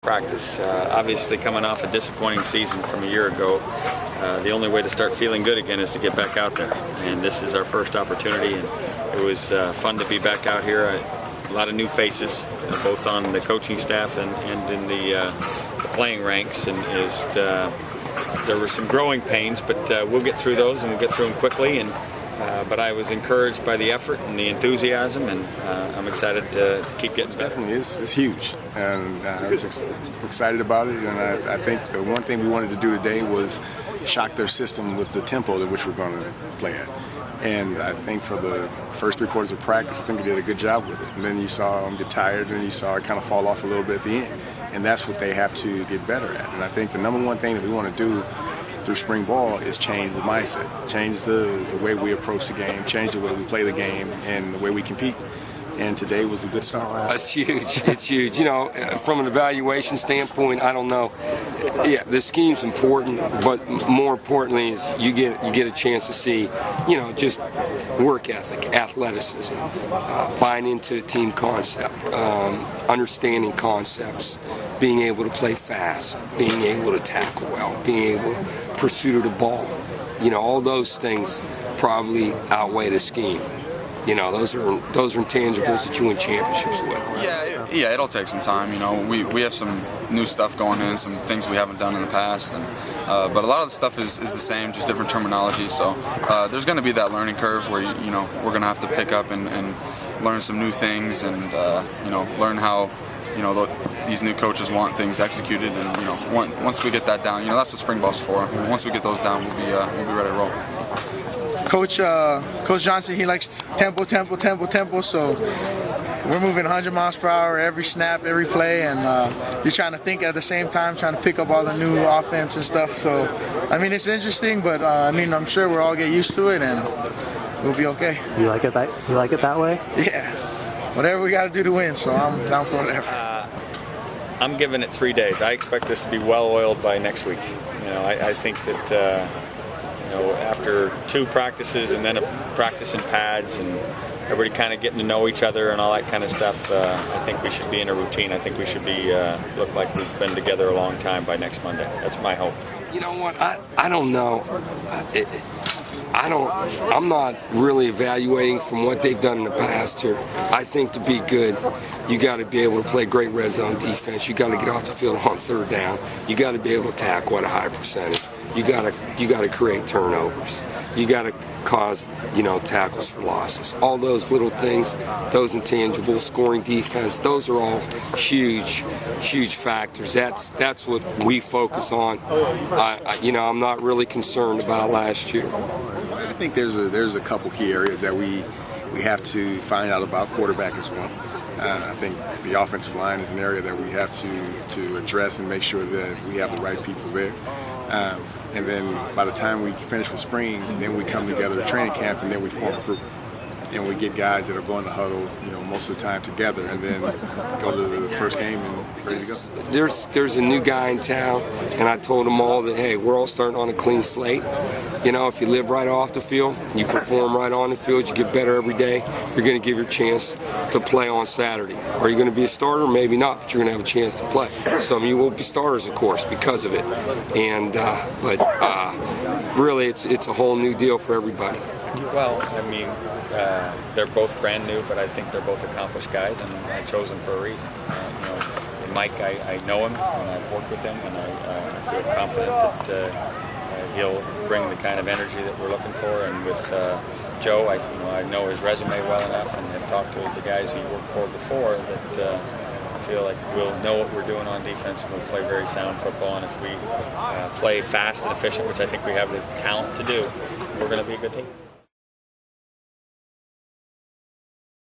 practice. Obviously coming off a disappointing season from a year ago, the only way to start feeling good again is to get back out there. And this is our first opportunity, and it was fun to be back out here. A lot of new faces, both on the coaching staff and in the playing ranks, and there were some growing pains, but we'll get through those, and we'll get through them quickly. But I was encouraged by the effort and the enthusiasm, and I'm excited to keep getting better. Definitely, it's huge, and I was excited about it. And I think the one thing we wanted to do today was shock their system with the tempo at which we're going to play at. And I think for the first 3 quarters of practice, I think we did a good job with it. And then you saw them get tired, and you saw it kind of fall off a little bit at the end. And that's what they have to get better at. And I think the number one thing that we want to do through spring ball is change the mindset, change the way we approach the game, change the way we play the game, and the way we compete. And today was a good start. It's huge. It's huge. You know, from an evaluation standpoint, I don't know. Yeah, the scheme's important, but more importantly is you get a chance to see, you know, just work ethic, athleticism, buying into the team concept, understanding concepts, being able to play fast, being able to tackle well, being able to pursue the ball. You know, all those things probably outweigh the scheme. You know, those are intangibles that you win championships with. Yeah, it'll take some time. You know, we have some new stuff going in, some things we haven't done in the past, and but a lot of the stuff is the same, just different terminology. So there's going to be that learning curve where you know we're going to have to pick up and learn some new things, and you know, learn how these new coaches want things executed, and you know once we get that down, you know, that's what spring ball's for. Once we get those down, we'll be ready to roll. Coach Johnson, he likes tempo, so we're moving 100 miles per hour every snap, every play, and you're trying to think at the same time, trying to pick up all the new offense and stuff. So, I mean, it's interesting, but I mean, I'm sure we'll all get used to it, and we'll be okay. You like it that way? Yeah. Whatever we got to do to win, so I'm down for whatever. I'm giving it 3 days. I expect this to be well-oiled by next week. You know, I think that you know, after 2 practices and then a practice in pads and everybody kind of getting to know each other and all that kind of stuff, I think we should be in a routine. I think we should be look like we've been together a long time by next Monday. That's my hope. You know what? I don't know. I'm not really evaluating from what they've done in the past here. I think to be good, you got to be able to play great red zone defense. You got to get off the field on 3rd down. You got to be able to tackle at a high percentage. You got to create turnovers. You got to cause, you know, tackles for losses. All those little things, those intangibles, scoring defense, those are all huge factors. That's what we focus on. You know, I'm not really concerned about last year. I think there's a couple key areas that we have to find out about. Quarterback as well. I think the offensive line is an area that we have to address and make sure that we have the right people there. And then by the time we finish with spring, then we come together at training camp, and then we form a group. And we get guys that are going to huddle, you know, most of the time together, and then go to the first game and ready to go. There's a new guy in town, and I told them all that, hey, we're all starting on a clean slate. You know, if you live right off the field, you perform right on the field, you get better every day, you're going to give your chance to play on Saturday. Are you going to be a starter? Maybe not, but you're going to have a chance to play. Some of you will be starters, of course, because of it. And but really, it's a whole new deal for everybody. Well, I mean, they're both brand new, but I think they're both accomplished guys, and I chose them for a reason. You know, and Mike, I know him, and I've worked with him, and I feel confident that he'll bring the kind of energy that we're looking for. And with Joe, I know his resume well enough, and have talked to the guys he worked for before, that I feel like we'll know what we're doing on defense, and we'll play very sound football. And if we play fast and efficient, which I think we have the talent to do, we're going to be a good team.